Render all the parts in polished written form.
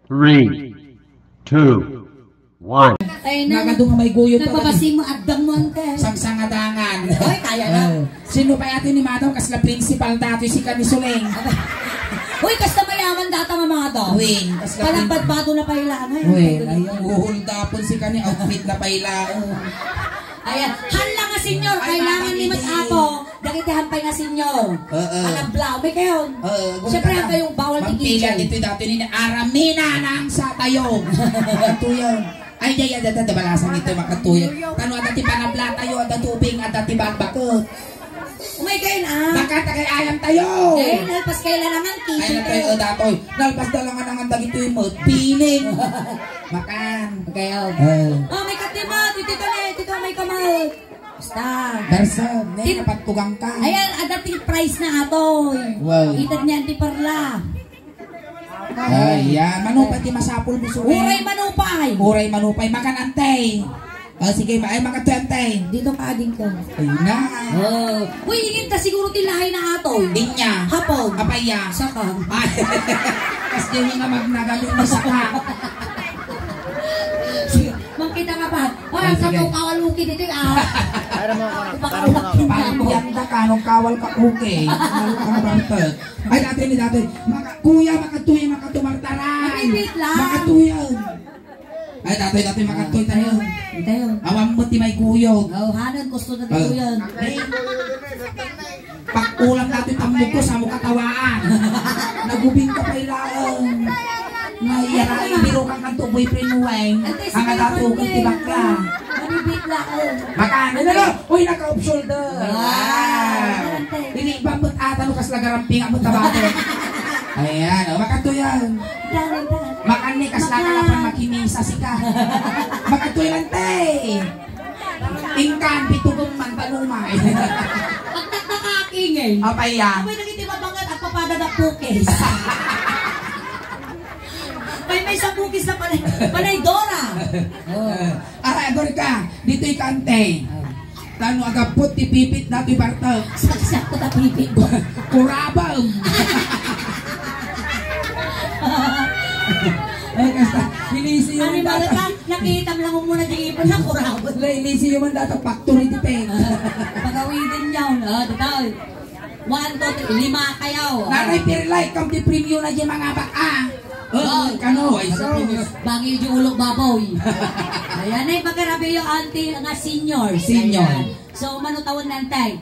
3, 2, 1. Ay na, Nagadung may guyo pa. nagpapasi mo at damon ka. Sangsangadangan. Ay, kaya na. Sino pa yatin ni Madam kasla principal dati si Kanisuleng. Uy, kasta mayaman data nga mga to. Wing, kasla Palampad-bato na pailangan. Wing, ayun, uhulda si Kani outfit na pailaan. Ayan, hala nga senyor, kailangan ni Mat Apo. Dakitihan pa nga senyor. Alam blau, may kayo. Siyempre ang kayong bawal Pampila tigil. dito dati ni Aramina nang sa tayo. Tuyaw. Ay, daya, dada, balasan ito makatuyo. Tano, dati panabla tayo, dati tubig, dati bagbakot. Umay kayo na. Bakit kay ayam tayo? Eh, nalpas kayo lang naman, Ay, kitchen natoy, kayo. datoy. Nalpas na lang ang nangang dito yung piling. Makan. Kayo. Oh, may katima, dito may kamal. Basta. Darsa, ne, napatugang ka. Ayan, adating price na ato. Wow. Itad niya, antiparla. Ay, yan. Manupay ti masapul mo suwi. Uray manupay. Uray manupay. Makan antay. Sige, ay makatuantay. Dito ka ading ko. Ayun na. Oh. Uy, hingin ta siguro tilahay na ato. Inya. Hapon. Apaya. Saka. Ay. Kasi yung nga magnagaling mo saka. Makita nga ba? Oh, Ay, sa sige. mong kawaluki dito ah. Pagyan ka, nung kawal ka okay. Malo ka na bartag. Ay, dati. Kuya, makatuya, makatumartaran. Nakipit lang. Makatuya. Ay, dati, makatuya tayo. Tayo. Awang mo ti may kuyo. Oh, hanan gusto na dito yan. Pagkulang natin tambog ko sa mukha katawaan. Nagubing ka pa ilaan. Naiyaray, biro kang kanto boyfriend mo weng. Ang dato kang tibak ka. Manibit lang. Makan, ano? Uy, naka-off shoulder. Ah. Hindi ba mo't ata no kas lagaramping ang tabato. Ayan, makatuyan. Makan ni kas lagarapan makimisa sika. Makatuyan te. Ingkan pitugong man tanumay. Pagtak na kakingin. Apaya. Apoy nagitimabangan at papada na pukis. May isang pukis na panay Dora. Agor ka, dito'y kante. Tano agapot ti pipit na ti bartag. Saksak ko na pipit ko. Kurabang. Ay, kasta, hilisi Ano yung ba data. ka? Nakita mo lang mo muna di ipon na kurabot. Hilisi yung data, factory ti peng. Pagawidin niyo. Dito. 1, 2, 3, 5 kayo. Nanay pirlay, kam ti premium na dyan mga baka. Kano, ay so. Bangil yung ulog baboy. Ayan ay pagkarabi yung auntie nga senior. Senior. Ayan. So, mano tawon na tay?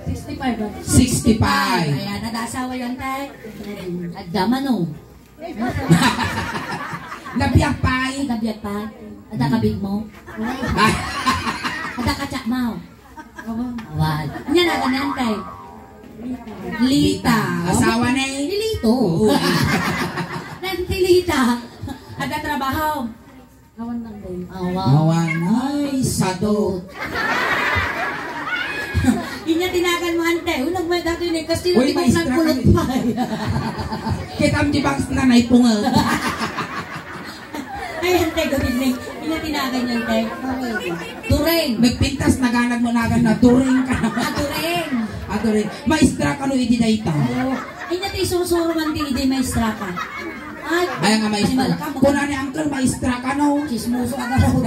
65. 65. Ayan, nag-asawa yan tay. Agdaman o. Nabiyak pay. Nabiyat pa. Ada kabig mo. Ada kacak mo. Awal. Ano na ganan tay? Lita. Asawa na eh. Lito. Nantilita. Ada trabaho. Awan lang day. Awan ay sadot. Inya tinagan mo ante. Unag may dato yun eh. Kasi Uy, hindi maestra ko kulot kami. pa. Kitam di bang nanay pungal. Ay ante, gawin na. Inya tinagan yun ante. Tureng. Nagpintas naganag mo nagan na turing ka. Tureng. Turing. Maestra ka no idi dayta. Inya ti surusuro man di idi maestra ka. Ay nga maestra. Kuna ni uncle maestra ka no. Chismoso ka daw.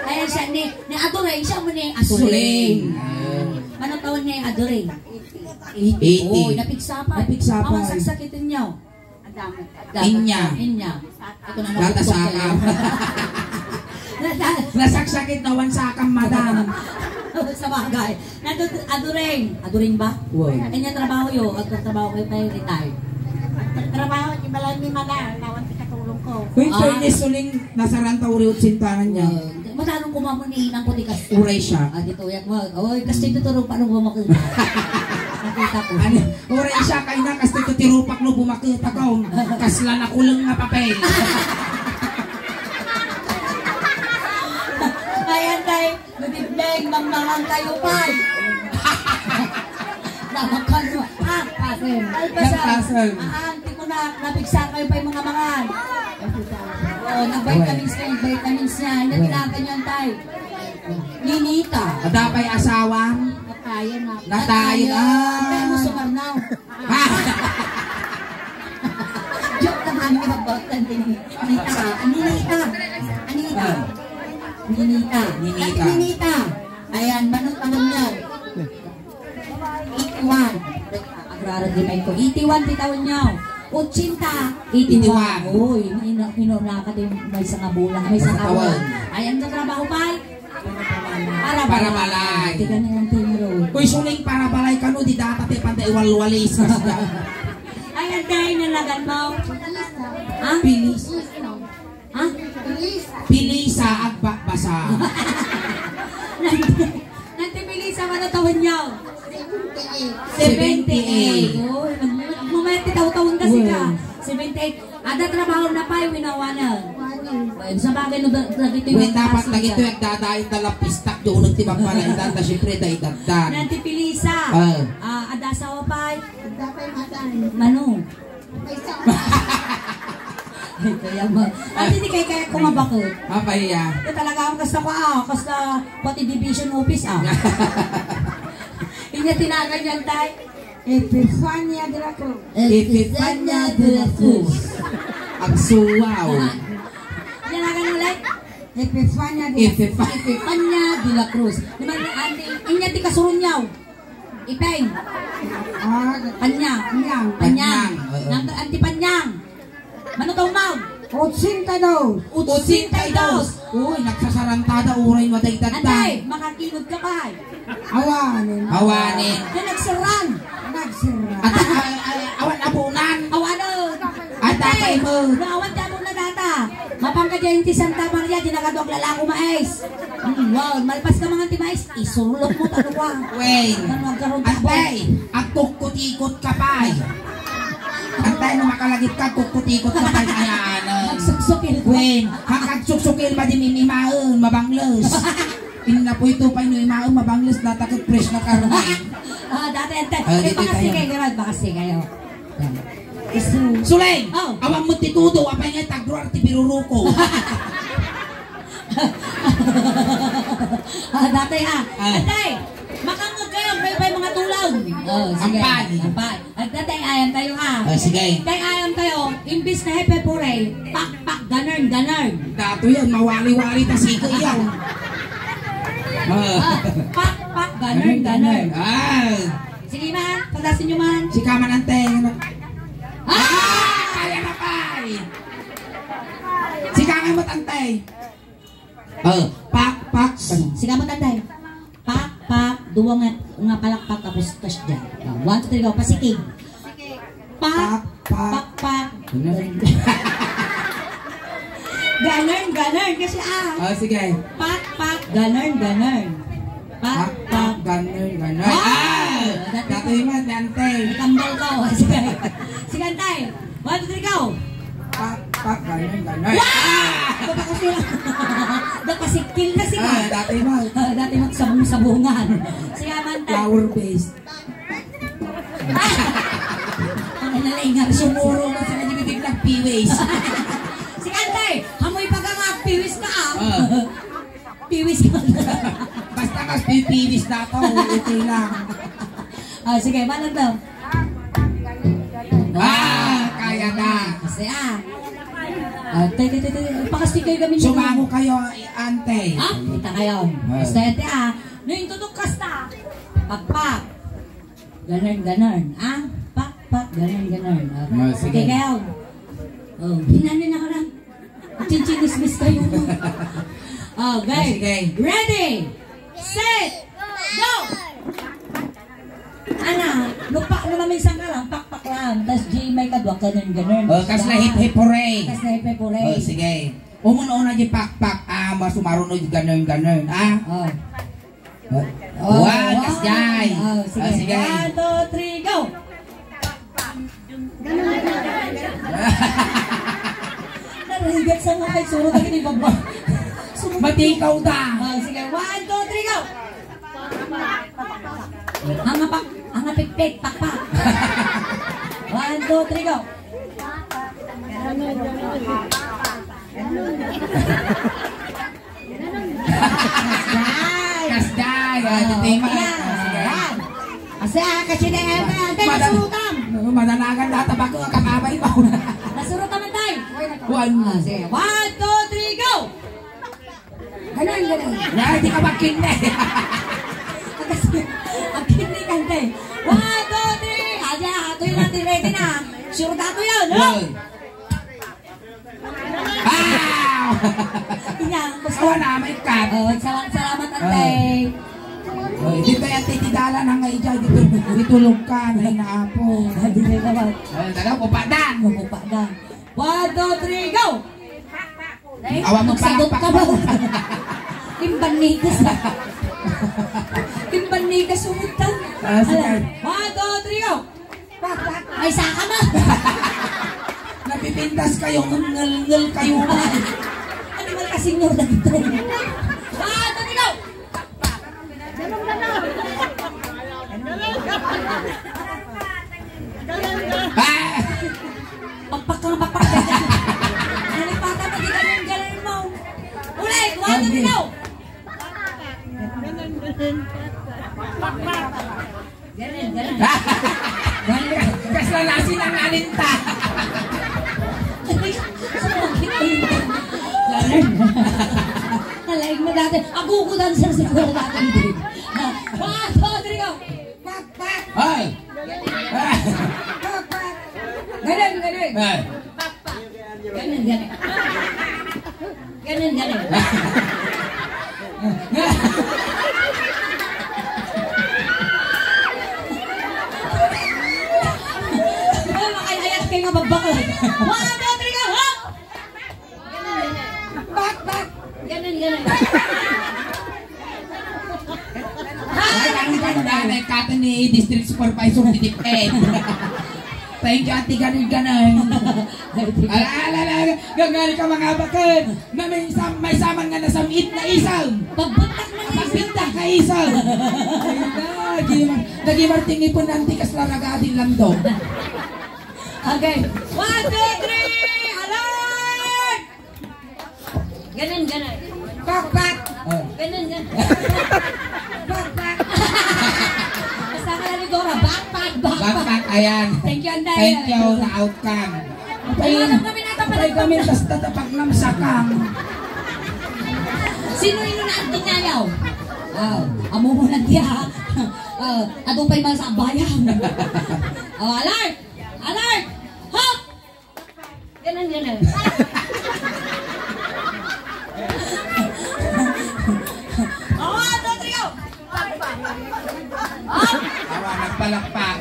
Ayan siya ni Adoreng. Siya mo ni Asuling. Ano taon niya yung Adoreng? 80. Oh, napigsapan. Napigsapan. Awan saksakitin niyo. Inya. Ito na Latasakam. Nasaksakit na wansakam madam. Sa bagay. Adoreng. Adoreng ba? Wow. Kanya trabaho yun. At trabaho kayo pa yung retired. Trabaho ni Balay ni Mala, lawan ti katulong ko. Uy, fairness suling nasa rantauri at sintanan niya. Matalong kumamon ni Inang Putikas. Uray siya. Dito yan mo. Oy, kasi tuturo pa nung bumakita. Nakita ko. Ano, uray siya kay na kasi tutirupak no bumakita ko. Kasla na kulang nga papel. Ayan tayo. Nagibig, mamahang kayo pa. Namakan mo. Pasen. Pasen. Aanti ko na. Napigsa kayo pa yung mga mangan. Oo, nag-vitamins kayo. Vitamins niya. Hindi tinakan yun tayo. Ninita. Adapay asawang. Natayan na. Natayo. Kaya mo sumarnaw. Joke naman ni Magbatan. Ninita. Ayan, manong tanong niya. 81. Agrara di may ko. 81 bitawan niyo. 81. Uy, hinuna ka din may isang bulan, may isang kawan. Ayan na trabaho pa. Para balay. Tiga na lang timro. Uy, suling para balay ka no, di dapat panday walwalis. Ayan dahil nalagan mo. Ha? Pilis. Ha? Pilisa at basa. Nantipilisa ka na tawin niyo. 78. Uy, magmumerte taon kasi ka. 78. Ada trabaho na pa yung winawanan. Sa bagay no dagito yung dapat lagi ito yung dadain talang pistak yung unang tibang pala itanda siyempre dahil dagdan. Nantipilisa. Ada asawa pa. Mano? Kaya mo. At hindi kaya kumabakot. Papahiya. Ito talaga ang kasta ko kasta pati division office Inya tinagan yan tayo. Epifania de la Cruz. Epifania de la Cruz. Ang suwaw. Tinagan ulit. Epifania de la Cruz. Naman, inya ti kasurun niyaw. Ipeng. Panyang. Antipanyang. Manutong mau. 82. Uy, nagsasarantada uray mo dagdag. Antay, makakinod ka pa. Awanin. Yan nagsaran. At awan abunan. Awanon. At tatay mo. Naawan damo na data. Mapangka dyan ti Santa Maria, di nakadok lalako mais. Wow, malpas ka mga timais. Isurulok mo taluwa. Wait. Antay, at tukot-ikot ka pa. Antay na makalagit ka, tukot-ikot ka pa. Magsuksukil ko. Wait, kakagsuksukil ba di mimimaon, mabanglos. Inna po ito pa inuimaon, mabanglos, natakot fresh na karumain. Dati antay. Bakasi kayo. Sulay! Awang mo titudo, apay nga tagruar ti biruruko. Dati Antay, makangag kayo, kayo pa yung mga tulaw. Ampan. At dati ayam kayo Sige. Dati ayam kayo, imbis na hepe purel, pak, ganern. Dato yan, mawali-wali ta siko iyaw. Pak, ganern. Sige man, pagdasin nyo man. Si Kaman Anteng. Kaya na pay! Si Kaman mo tantay. Pak. Sige mo tantay. Pak, duwa nga palakpak tapos touch dyan. 1, 2, 3, go, pasikig. Pak. Ganern kasi Sige. Pak, ganern. Pak, Ganern. Dato yung mga tantay. Kambal ko. Sige antay. 1, 2, 3, go. Pak, ganern. Dapasikil na siya. Dati magsabong-sabungan. Sige mantay. Flower base. Ang nalingar Sumuro na sila di bibig nag-piways. Sige antay. Hamoy pagkangak. Piwis ka Piwis ka. Basta kas pipiwis na ako. Ito lang. Sige, manan daw. Kaya na. Kasi pakastig kayo kami. Sumango kayo, ante. Kita kayo. Basta ete Nung tutok kasta. Pak. Ganern. Pak. Ganern. Sige kayo. Hinanin ako lang. Chinchin-dismiss kayo. Okay. Ready, set, go! Lupa naman isang ka lang, pak lang. Tapos G may kadwa, ganern. Kas na hip hooray. Sige. Umuno-una di pak. Masumarunod ganern. Kas jay. Sige. 1, 2, 3, go! Narigat sa mga kay surot ang inibaba. Matikaw da. Sige, 1, 2, 3, go! Hangapik, pak. 1, 2, 3, go! Kasday. Kasi nasurutan. Madanagan data bago ang kakabay mo. Nasurutan man tayo. yun. Sige. 1, 2, 3, go! Ganun, ganun. Na, hindi ka makinig. Ang kinig kante. 1, 2, 3. Aja, hatoy natin. Ready na. Sure dato yun. Yun. Wow! Inyang, gusto. Awa na, may cut. Salamat, ante. Dito yung titidala na nga ija. Dito lugka na inaapo. Dito naman. Dalaw, pupadan. Mamupadan. 1, 2, 3, go! Awa mo Magsagot ka ba? palakpak. Timbanigas. Timbanigas umutan. Sige. 1, 2, 3, go! May saka ba? Napipindas kayo, ngal kayo na. Ano ba kasing nyo na dito? 1, 2, 3, go! Ah! Pakpak ka ng pakpak. Nalipatan mo, di galing mo. Ulit, 1, 2, 3, go! Ganun. Kaslalasin ang alinta. Nalaig mo dati. Agugudan sa siguro dati. 1, 2, 3, go! Pakpak! Ay! Pakpak! Ganun. Ay! Ganun. Makayayat kayo nga bagbakal. 1, 2, 3, go! Hop! Pakpak! Ganun. Ay, ang ganda na kata ni District Supervisor ni DepEd. Thank you, ati ganun. Alala, gagani ka mga bakit. Na may saman nga na sa miit na isaw. Pagbuntak na Pagpinta ka isaw. Lagi marting ipon nanti kas laragadin lang do. Okay. 1, 2, 3! Alert! Ganun. Pakpak! Ganun. Pakpak! Basta ka na ni Dora. Backpack. Backpack, ayan. Thank you, Anday. Thank you, na-out kang. Ayun kami na Kapay kami, tas tatapag ng sakang. Sino ino na anting nayaw? Amo mo na diya. Adong pa'y man sa bayan. Alert! Alert! Hop! Ganun. Oh, 2, 3, go! Hop! Awa, nagpalakpak.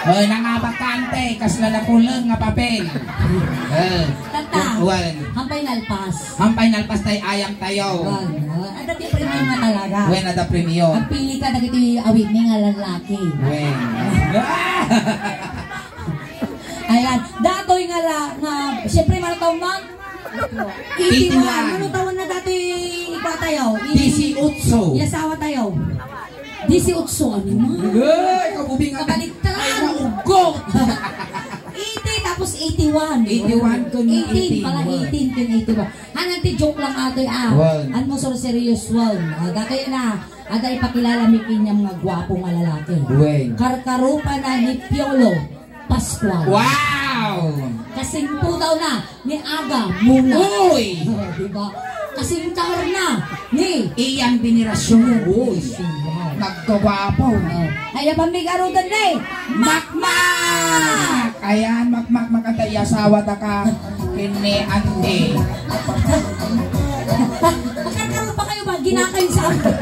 Hoy, nangabakante, kasla na kulang nga papel. Tata. Well, Hampay nalpas. hampay nalpas tayo ayang tayo. Ada ti premium nga talaga. When ada premium. Ang pili ka dagiti awit ni nga lalaki. When. Ayan, datoy nga siyempre man taon man. 81. Ano taon na dati ikaw tayo? 18. Yasawa tayo. 18 ano man? Ay, kabubing nga. Kabaligtaran. Ay, naugot. 80 tapos 81. 81 kun 18 pala 18 kun 81. Hanan ti joke lang atoy Wow. An mo so serious one. Dati na ada ipakilala mi kinyang mga gwapo nga lalaki. When. Karkarupa na ni Piolo Pascual. Wow. Kasing po daw na ni Aga Muna. Uy. Diba? Kasing tawar na ni Iyang binirasyon. Uy. Nagkawapo. Ay pa may garudan na eh. Makmak! Ayan, makmak makantay asawa ta ka kini ante. Magkakaroon pa kayo ba? Ginakain sa akin.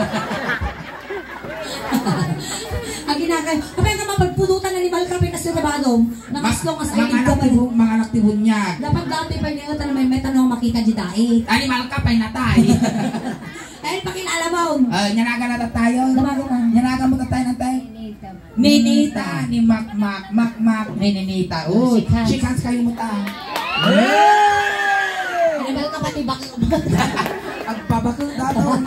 Ginakain. Kapag nga mapagpulutan na ni Malcapin na sirabadong, nakaslong as ay tigabay. Mga naktibon niya. Dapat dati pa niyo tayo may tanong makita di dait. Animal ka pa natay. Dahil pakilala mo. Nyanaga na tayo. Damago na. Nyanaga mo tayo natay. Ninita ni makmak ninita. Uy, shake hands kayo mo ta. Animal ka pati bakit. Agpabakil dato.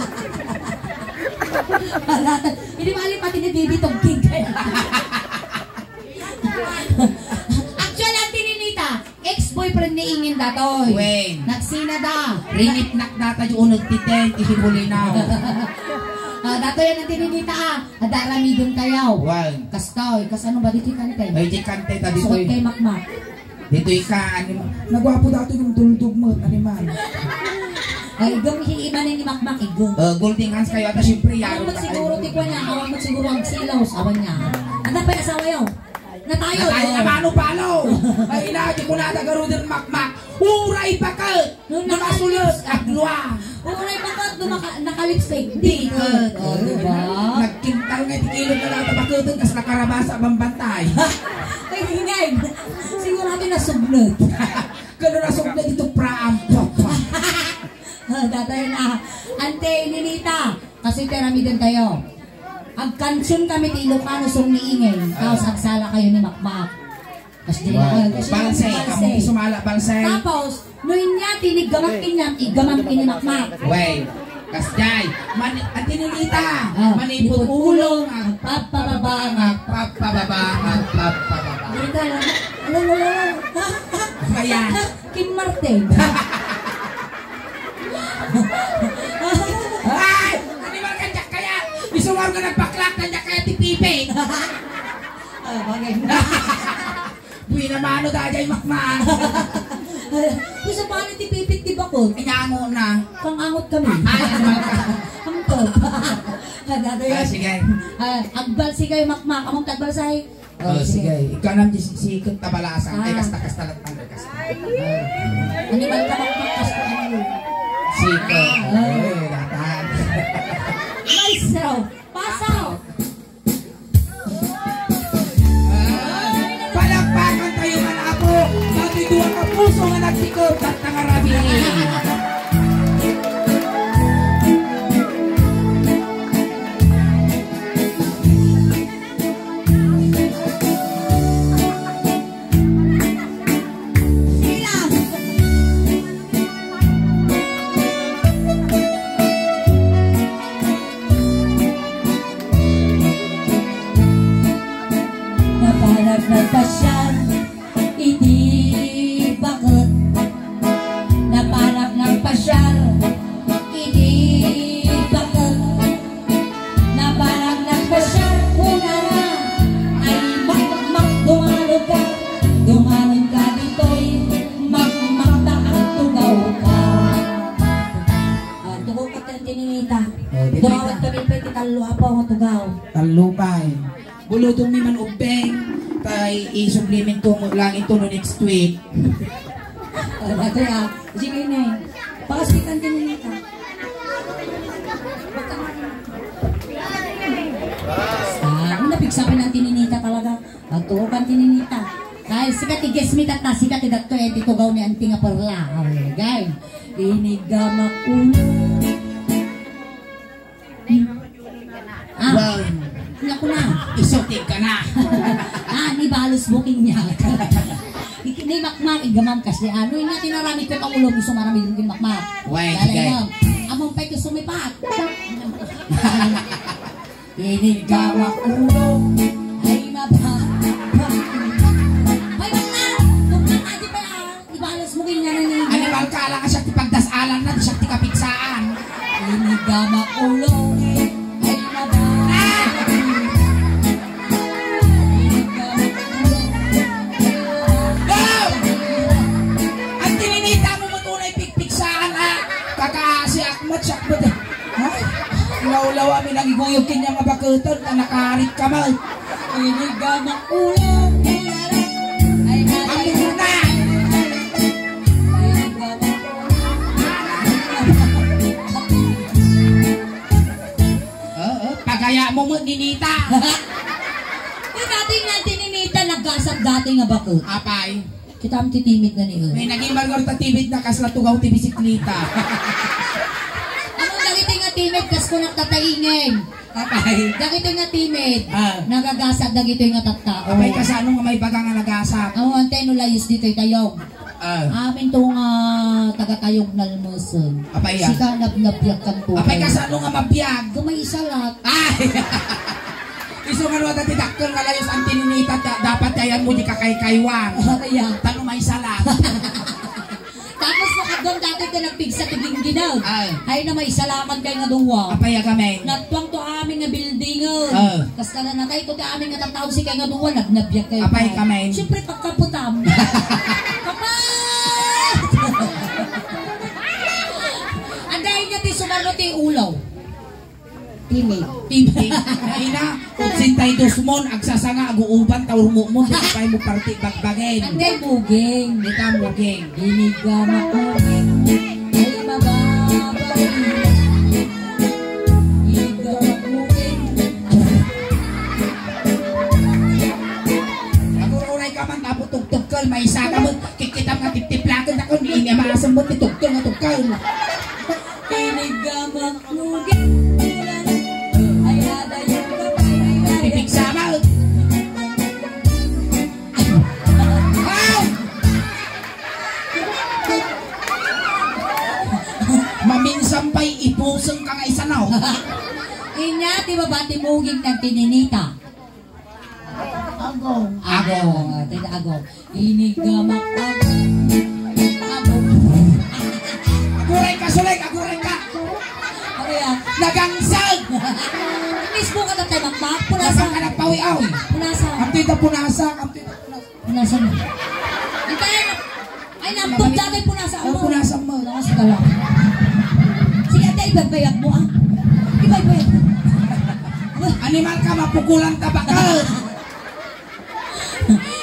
Hindi mali pati ni Bibi Tongking kaya. Actually, ang tininita, ex-boyfriend ni Ingin datoy. Wen. Nagsina da. Rinitnak data yung unod titen, isibuli na. Datoy yan ang tininita Adarami dun kayaw. Wan. Kastoy, kas ano ba dito ka ni kayo? Ay, di kante tabi ko. Suot kay Makmak. Dito ka, nagwapo dato yung tultog mo, animal. Ay, gamihin iba na ni Makmak, igong. Golden hands kayo, at syempre, yaro Awang mo siguro, tikwa niya, awang mo siguro ang silaw, awan niya. Ang tapay asawa yun. Na tayo, Tayo na palo-palo. Ay, inagi ko na nagarudan Makmak. Uray pa ka! Nakasulot at luwa. Uray pa ka, naka-lipstick. Di ka. O, diba? Nagkintal nga tikilog na lang tabakutan kas nakarabasa bambantay. Ay, hingay. Sigurado na sublot. Gano'n na sublot dito praam. Datayo na. Ante, Ninita. Kasi teramidan tayo. Agkansyon kami ti Ilocano song niingay. Tapos agsala kayo ni Makmak. Kasi di na Balsay, kamu sumala balsay. Tapos, noon niya, tinigamak kinyam, igamak ni Makmak. Wey, kasjay, at tinilita, manipot ulong, ang papababa, ang papababa, ang papababa. Dito, ano. Kaya, Kim Martin. ay, animal ka dyak kaya, isumar ka nagpaklak na dyak kaya tipipi. Bagay. Buwi na mano dajay Makmak. Gusto pa rin tipipit di bakot. Inyango na. Pangangot kami. Ay, animal ka. Angkot. Sige. Agbal si kayo Makmak. Among tagbalsay. Sige. Ikaw naman sikot tabalasan. Ay, kasta-kasta lang tanggal kasta. Animal ka Makmak. Kasto ano. Sikot. Ay, datan. Maestro. Pasaw. Palakpakan tayo man ako. Dati duwa ka puso nga nagsikot at nangarabi. Naparag nagpasyal, hindi bakit. Naparag nagpasyal, hindi bakit. Naparag nagpasyal, una na ay Makmak dumanon ka dito'y Makmak na ang tugaw ka. Tugaw ka tayo tininita. Dumawat kami pwede talo pa ang tugaw. Talupay. Bulutong ni man ubeng. Tay i-supplement ko mo lang ito no next week. Bato ya. Sige na. Pakasikan din nita. Una pigsapin ang tininita talaga. Pagtuukan tininita. Dahil sikat i-guess at nasikat i-dakto eh. Dito gaw ni Auntie nga perla. Gay. Inigamak ulo. Wow. Naku na. Isotik ka na. Ni balos booking niya. Ni Makmak, igamam kasi ano yung natin naramit ko ang ulong iso marami yung Makmak. Wait, sige. Among pa'y sumipat. Inigamak ulong ay mabha. Ay, Makmak! Makmak, adi pa ibalos booking niya na niya. Animal ka lang siya tipagdasalan na, di siya tikapigsaan. Inigamak ulong ay mabha. Sakbot eh. Law-law amin ang iguyog kanya nga bakuton na nakarit ka mal. Inigamak ulong ay Ang muna! Pagaya mo mo, Ninita. Yung dating natin Ninita, nagkasap dating nga bakot. Apay, Kita ang titimid na niyo. may naging margor ta tibid na kaslatugaw ti bisiklita. Anong dakiting nga timid, kas ko nagtataingin. Apay, Dakiting nga timid, Ah. nagagasap dakiting nga tattao. apay kasano nga may baga nga nagasap. Ang ante no layos dito'y tayog. Amin to nga taga-tayog nalmuson. Apay ya. Sika nabnabyak kang po. Apay kasano nga mabiyag. Gumay salat. Ay! Iso nga naman ti dakkel nga layos ang tininita dapat kayan mo di kakaykaywan. Kaya. Tanong may salat. Tapos nakadong dati ka nagpigsa tiging ginaw. Ay. Ay na may salamat kay nga duwa. Apay ya kami. Nagtuwang to amin nga building. Kas ka na nakay to amin nga tatawag si kay nga duwa. Nagnabyak kayo. Apay kami. Siyempre pagkaputam. ti ulaw. Timid. Timid. Ina, 82 mon, agsasanga, aguuban, taurmo mo, di pa mo parti bagbagin. Hindi buging. Di ka muging. Inigamak muging. Ay mababay. Inigamak muging. Agururay ka man, tapos may isa ka mo, kikitam nga tip-tiplakan ako, hindi nga maasam mo, titugtog nga tugkal. Inigamak muging. Ay ada yung kapay. Pipig sama. Maminsan pa'y ipusong ka nga isa na. Inya, di ba ba timuging ng tininita? Agong. Agong. Tina agong. Inigamak agong. Agong. Aguray ka, sulig, aguray ka. Ano yan? Nagangsag. Mismo ka na tayo magmak. Punasa. Nasaan ka nagpawi-aw. Punasa. Amtoy na punasa, amtoy na punasa. Punasa mo. Ay, nampog dati punasa Ang mo. punasa mo. Lakas ka lang. Sige, ate, ibabayag mo ah. Ibabayag mo. Animal ka, mapukulang tabakal.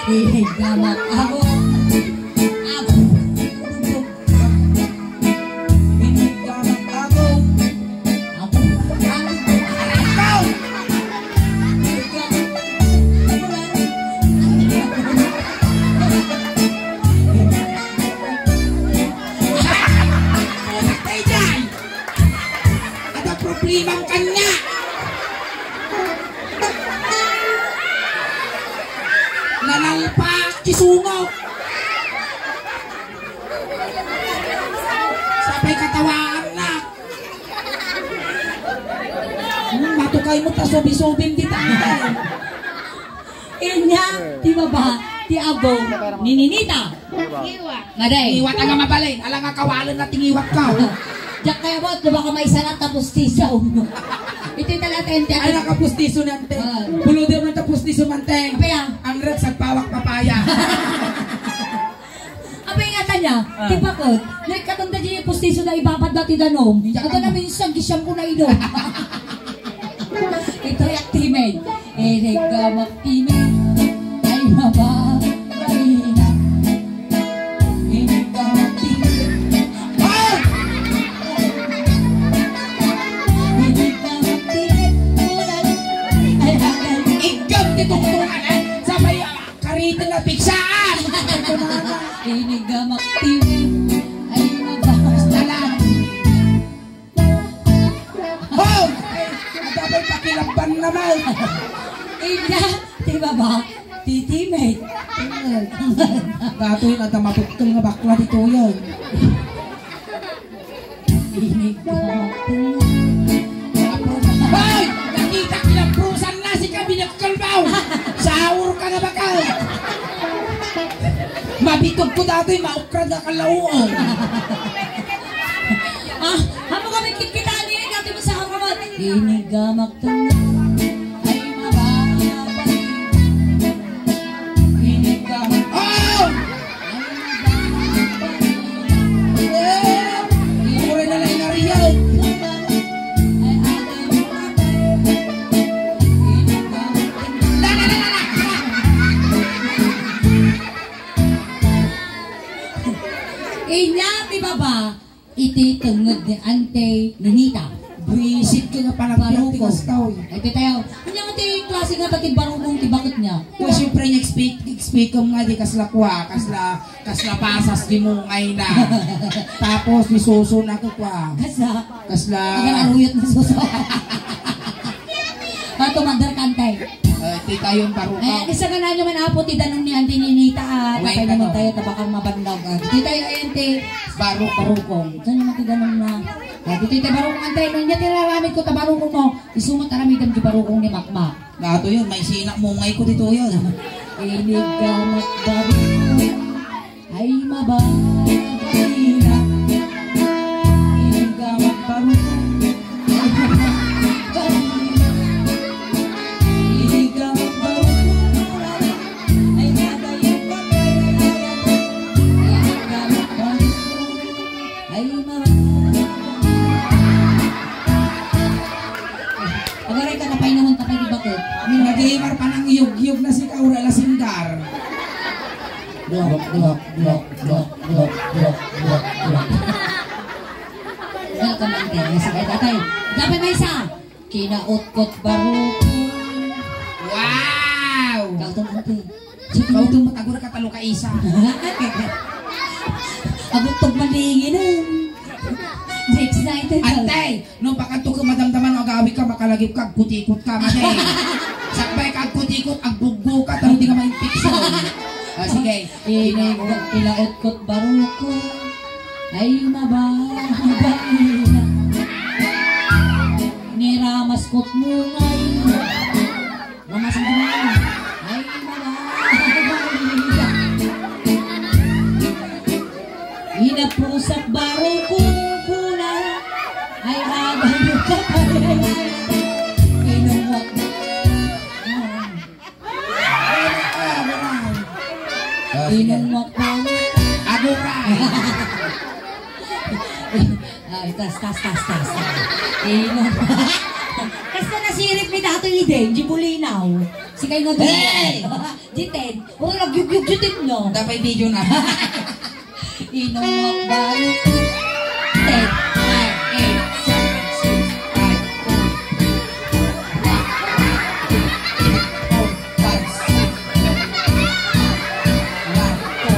Inigamak agong. Agong. Inigamak agong. Agong. Ikaw! Patay dyan! Ada problemang kanya! Nanalpak kisungok! Sabay katawaan na! Matukay mo ta sobi-sobim di tayo. Inya, di ba ba? Di agong. Nininita. Maday. Iwat nga mabalin. Alang nga kawalan na tingiwat ka. Diyak kaya mo, di ba ka may salat tapos tisaw mo? Ito yung talatente. Ay nakapustiso nante. Ah. Buludir man tapustiso manteng. Apa yan? Ang red sa pawak papaya. Apa yung ngata niya? Di ba ko? Nagkatanda dyan yung pustiso na ibabad dati danom. Ito na minsan, gisyang ko na inom. Ito yung timid. Inigamak timid. Ay mababay na. Inigamak timid. Oh! Inigamak timid. Ulan. Ay agad. Igam titungtungan eh. Sabay karita na piksaan. Inigamak timid. Ay mababay na. Oh! Adabay pakilaban naman. Ina, di ba ba? Titimid. Gato yun at maputol nga bakla dito yun. Inigamak timid. Hoy! Nakita kinaprusan na si Kabinet Kalbaw! Sahur ka na bakal! Mabitog ko dati, maukrad na kalauon. Ah, hamo kami kikitaan niya, natin mo sa haramat. Inigamak timid. Ay mababay. Inigamak. Oh! Eh! Mura na lang na riyan. Ay agad mababay. Inigamak timid. Na, na, na, na, na! Inya, di ba ba? Iti tungod ni Ante Ninita. Buisit ka nga parang Baruko. tigas tao. Ay, tayo. Kanya nga ti klase nga pati barukong ti bakit niya. Kung siyempre nag-speak ko nga di kasla kwa, kasla pasas di mo ngay na. Tapos ni suso na ko kwa. Kasa, Kasla, agar aruyot na suso. Pato mandar kantay. tita yung baruka. Ay, isa ka na naman apo ti danong ni Ante Ninita at Wait, tapay naman ano? tayo tabakang mabandag. Di tayo ayan ti barukong. Saan naman ti danong na? Di tayo barukong antay. Nung niya tiraramid ko tabarukong mo. Isumat aramidam ti barukong ni Makmak. Gato yun, may sinak mo ngay ko dito yun. Inigamak barukong ay mababay na. Inigamak barukong ay mababay na. Inigamak barukong ay madayak kapalayan. Inigamak barukong ay mababay. Agaray ka na painuman tapay di bakit. Nag-iimar pa ng iyog-iyog na si Kaura Lasinggar. Blok. Welcome ang din. Sige, tatay. Dapat na isa. Kinaot-kot baruko. Wow! Kautong natin. Ikaw itong matagura ka talo ka isa. Abot-tog malingin na. Next night. Antay, nung pakanto ka madamdaman o gawi ka, makalagip ka, kutikot ka, mate. Sakbay ka, kutikot, ang bugbo ka, talo di ka ma-infection. Sige. Kinaot-kot baruko. Ay mababay na. Niramaskot mo ngayon. Ramasan ko na. Ay mababay na. Inapusak baruko kuna. Ay agayo ka pa. Inuwak na. Inuwak na. Aguray! Ay, tas. Kasi nasirip ni dato ni Den, Jibulinaw. Si kayo nga doon. Hey! Jiten. O, nagyug-yug jitin no. Dapat video na. Inuwak bayo. 10, 9, 8, 7, 8, 9, 10.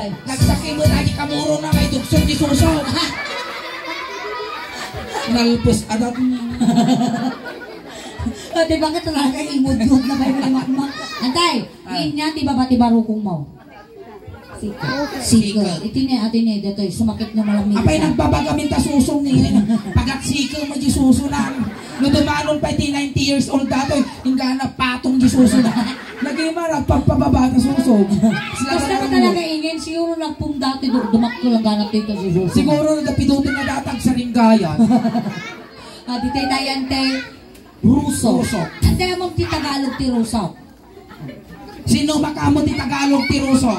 Nagsaki mo lagi kamuro na may duksong di susok. Nalpos adat mo. Di ba ka talaga imod-yod na ba yung lima? Antay, niya, di ba ti barukong mo? Sikil. Ito niya, atin niya, dito, sumakit na malamig. Apay nagbabagamin ta susong niya. Pagat sikil mo di susunan. No dumanon pa 90 years old dato, hingga na patong di susunan. Nagima nagpapababa na susong. Basta ko talaga ingin, siguro nagpong dati dumakto lang ganap dito si Suso. Siguro napidutin na datag sa ringgayan. Dito tayo ante, Ruso. Ruso. Ante among ti Tagalog ti Ruso. Sino makamo ti Tagalog ti Ruso?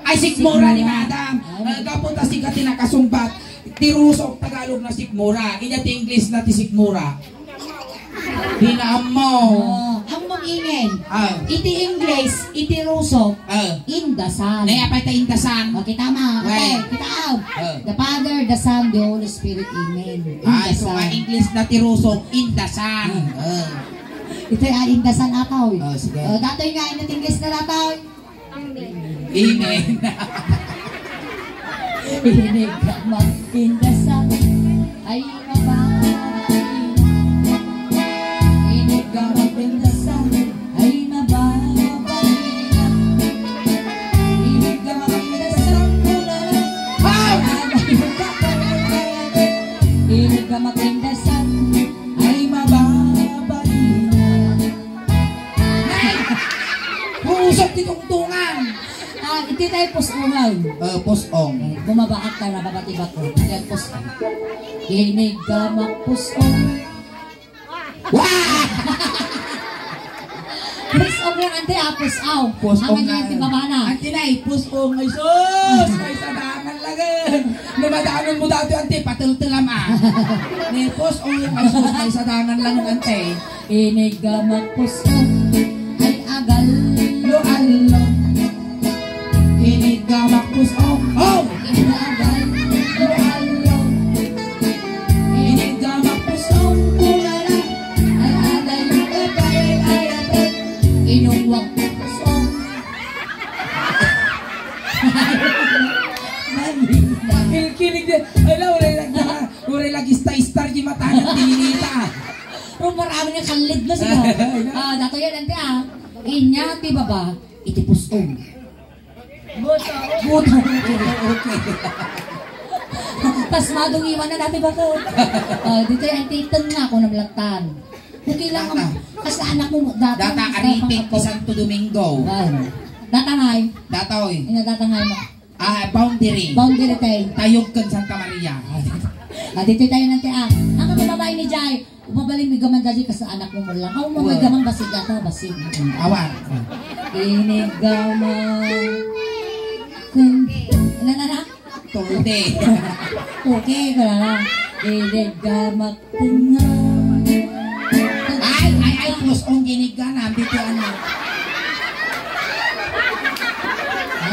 Ay sikmura ni madam. Kapunta si ka tinakasumbat. Ti Ruso Tagalog na sikmura. Inya ti English na ti sikmura. Hinaam mo. Hamong ingin. Iti English, iti Ruso, indasan. Naya pa ita indasan. Okay, tama. Okay, kita The Father, the Son, the Holy Spirit. Amen. Ay, so English na ti Ruso, indasan. Ito ay indasan ataw. Sige. Datoy nga, inat English na datoy. Amen. Inig ka mag-indasan. Ay, mababay. Inig ka mag-indasan. Ay, mababay. Inig ka mag-indasan. Inig ka mag-indasan. Ay mababay. Usap ti tungtungan. Iti tayo posongan. Posong. Bumabaak ka na babatiba ko. Yan posong. Inig ka mag-posong. Wah! Posong lang ante pusaw. Posong Ang ganyan ti babana. Antinay, posong ay sus! May sadangan lang. Lumadanon mo dati ante, patultulam Ni posong ay sus, may sadangan lang ante. Inig ka mag-posong. Ay agal. Lo alo. Inig ka magpusong. Oh! Inagal. Lo alo. Inig ka mag-posong. Kulala. Ay agal. Ay ayatag. Inuwag posong. Kinig din. Ala, uray lagi star di mata ng tinita. Pero marami nga kalid na siya. Dato yan ante Inya ti baba. Iti posong. Buto. Okay. Tas madong iwan na dati ba ko? Dito yung titan nga ako nablagtan. Okay lang ang kasi anak mo data. Data Aritik ti Santo Domingo. Datangay. Datoy. Ina datangay mo. Boundary. Boundary tayo. Tayog kan Santa Maria. Dito tayo nanti ang babae ni Jai. Umabaling may gaman dali ka sa anak mo lang. Ako mo may gamang basig data basig. Awan. Inigamang. Ano na? Tulde. Okay, kaya inigamak tanga. Ay, pusong ginigana. Dito ano.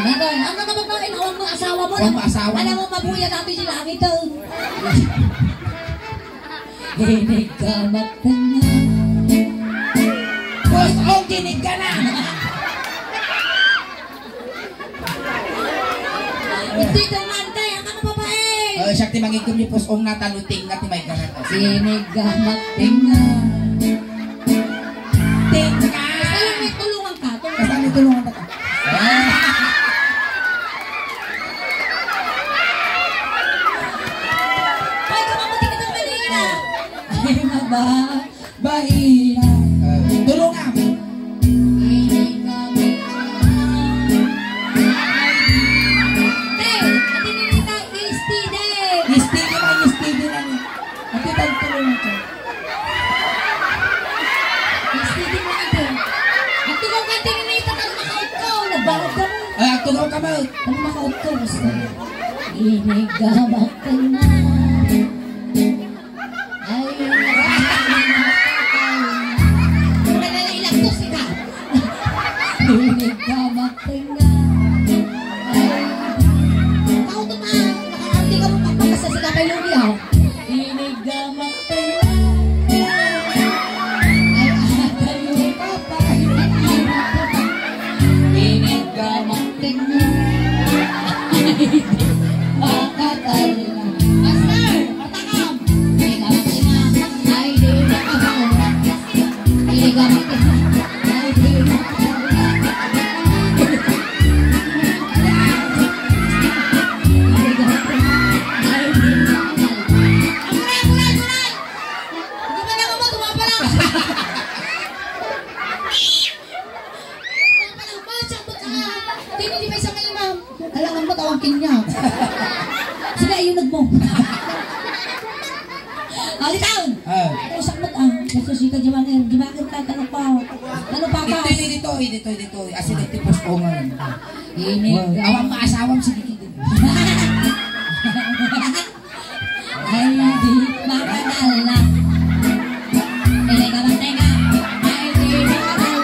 Ano naman ba inaon mo asawa mo? Ang asawa mo. Alam mo, mabuya natin sila ito. Inigamak tanga. Pusong ginigana. Hindi naman tayo, ang mga babae. Siya ti mangigom ni pusong na taluting na ti may ganat. Inigamak tanga. Tinga. Alam mo, tulungan ka. Kasama tulungan ka. Ay, kamamuti ka ng Manila. Ay, bahira. Tulungan. Istidi na ni. Ati tulungan ka. Tugaw ka ba? Inigamak ka na. Ay, manalilang to sila. Inigamak ka na. Ay, ako tumaan. Nakakandi ka mo pagpapasa sila kay Lumiaw. Inigamak ka na. Ay, atayo ka pa. Inigamak ka na. Makatal na. Master, patakam. Inigamak ka na. Ay, di makakaw. Inigamak ka na. Ay, di makakaw. Inigamak ka na. Ay, di makakaw. Amuray! Hindi ba na mo? Tumapa lang. Hindi may sa kanya, ma'am. Alangan mo, tawagin niya. Sige, ayun nagmo. Alitaon! Usak mo, nasusita Jimanger. Jimanger ka, tanong pa. Tanong pa ka. Dito. Asin ito pusong ngayon. Inig. Awang maasawang sige. Ay, di makakal na. Inig ka bang tenga? Ay, di makakal.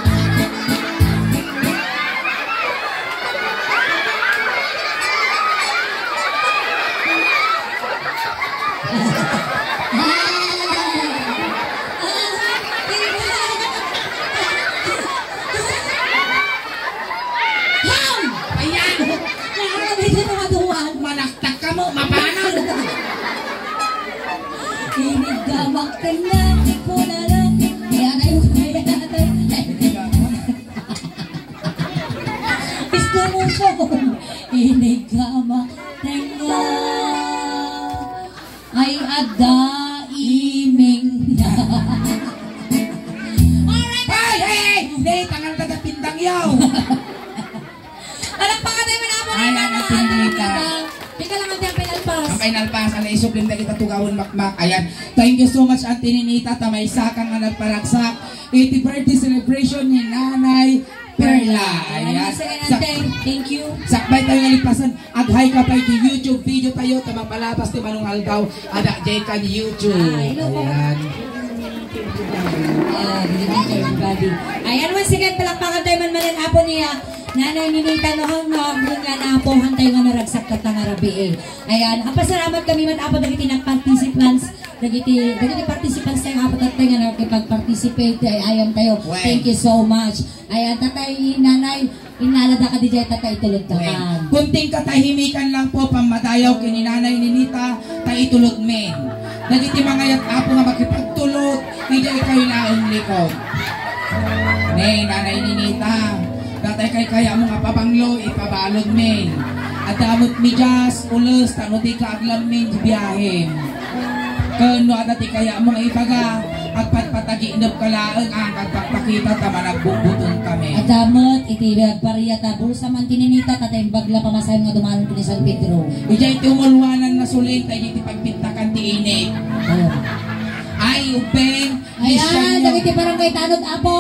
Manaktak ka mo, mapanang. Inigamak ka na, di ko na lang. Kaya na yung kaya natin. Gusto mo siya. Inigamak ka na. Ay ada iming na. Hey! Hey! Tangan ka na pindang yaw. Alam pa ka tayo manapon. Ay, napindang ka. Tika lang ang pinalpas. Ang pinalpas, ala isublim na kita tugawin makmak. Ayan. Thank you so much, Auntie Ninita. Tamay sakang nga nagparagsak. 80th birthday celebration ni Nanay Perla. Ayan. Thank you. Sakbay tayo nga lipasan. Aghay ka pa iti YouTube video tayo. Tamang palabas ti Manong Aldaw. Ada jay ka ni YouTube. Ayan. Everybody. Ayan, once again, palakpakan tayo man manan apo niya. Nanay Ninita nohong nga na apo hantay nga naragsak kat nga rabi eh. Ayan, ang pasalamat kami man apo dagiti nag-participants. Dagiti participants tayo apo tatay nga nakipag-participate. Ayan tayo. Thank you so much. Ayan, tatay, nanay, inalada ka di jay tatay itulog ka kan. Kunting katahimikan lang po pamadayaw kini Nanay Ninita tay itulog men. Dagiti mga yat apo nga makipagtulog, hindi kayo laong likod. Nay, Nanay Ninita, datay kay kaya mo nga pabanglo, ipabalog men. At damot mi jas, ulos, tanot ikaglam men, biyahin. Kano at dati kaya mo nga ipaga, at patpataginap kalaang ang kagpakita tama nagbubuton kami. At damot, iti bariyata, bursa man tininita, tatay bagla pamasahin nga dumanon ko ni San Pedro. Ijay tumulwanan na sulit, tayo iti pagpintakan ti init. Ay, upeng, Ayan, dagiti barangay tanod apo.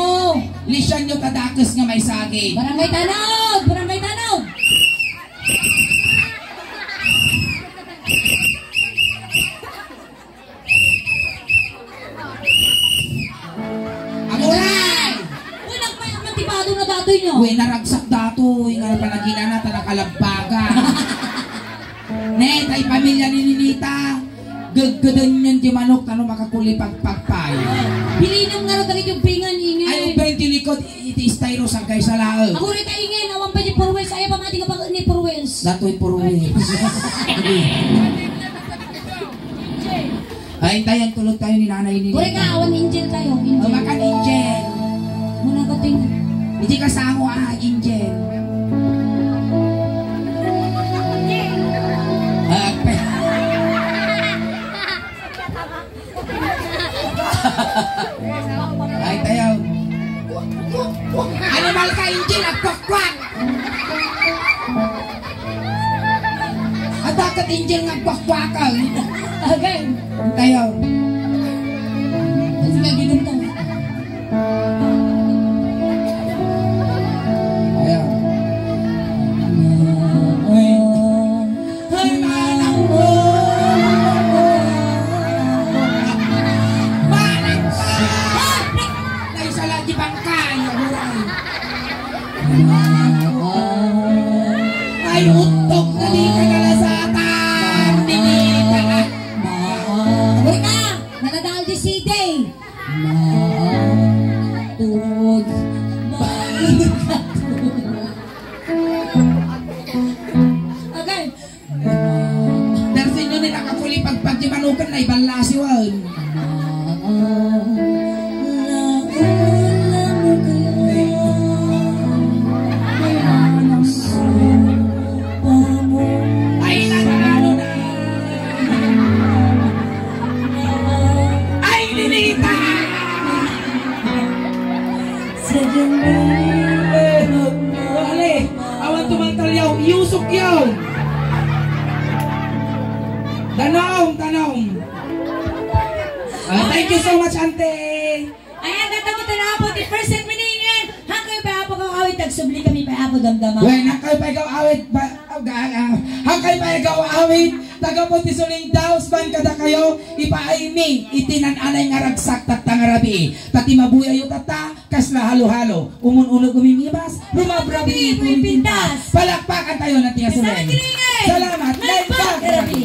lisyan nyo tadakas nga may sagi. Barangay tanod! Barangay tanod! Uy, naragsak dato. Nga panagina na talakalagbaga. Ne, tay pamilya ni Ninita. Gaggadan yan di manok tano makakulipagpagpay. Pilinong nga rin yung pingan ingay. Ay, ba yung tilikod, iti styro sa kay sa laag. Ako rin kaingin, awan pa yung Purwels. Ayaw pa mating kapag ni Purwels. Dato'y Purwels. Ay, tayan tulog tayo ni nanay ni Kure ka, awan angel tayo. O, makan Angel. Muna ka ting. Hindi ka sango Angel. Ay, tayo. Animal ka, Angel, nagkwakwak. At bakit Angel nagkwakwakan? Agay. Tayo. Kasi nga ginunta. Tayo. Ay, manang ko. Manang ko. Tayo sa lagi bangkay. Ay, utok na di ka nalasatan. Dinita na. Kure ka, nanadal di si Day. Matod. Agay. Darsin nyo nila kakuli pagpagdimanukan na ibalasiwan. Ay, nanalo na. Ay, Ninita. Ale, awan tumantalyaw, iusok yaw. Tanong. Thank you so much, Ante. Ayan, tatamo tanapo. The first set winingin. Hangkay pa ako kang awit. Tagsubli kami pa ako damdama. Well, nakay pa ikaw awit. Hakay pa ikaw awit. Tagapon ti suling daos ban kada kayo. Ipaaymi. Itinananay nga ragsak tatangarabi. Tati mabuyayo tata. Kasla halo-halo. Umun-unog umimibas. Rumabrabi. Pintas. Palakpakan tayo na tiya suling. Salamat. Salamat. Live back therapy.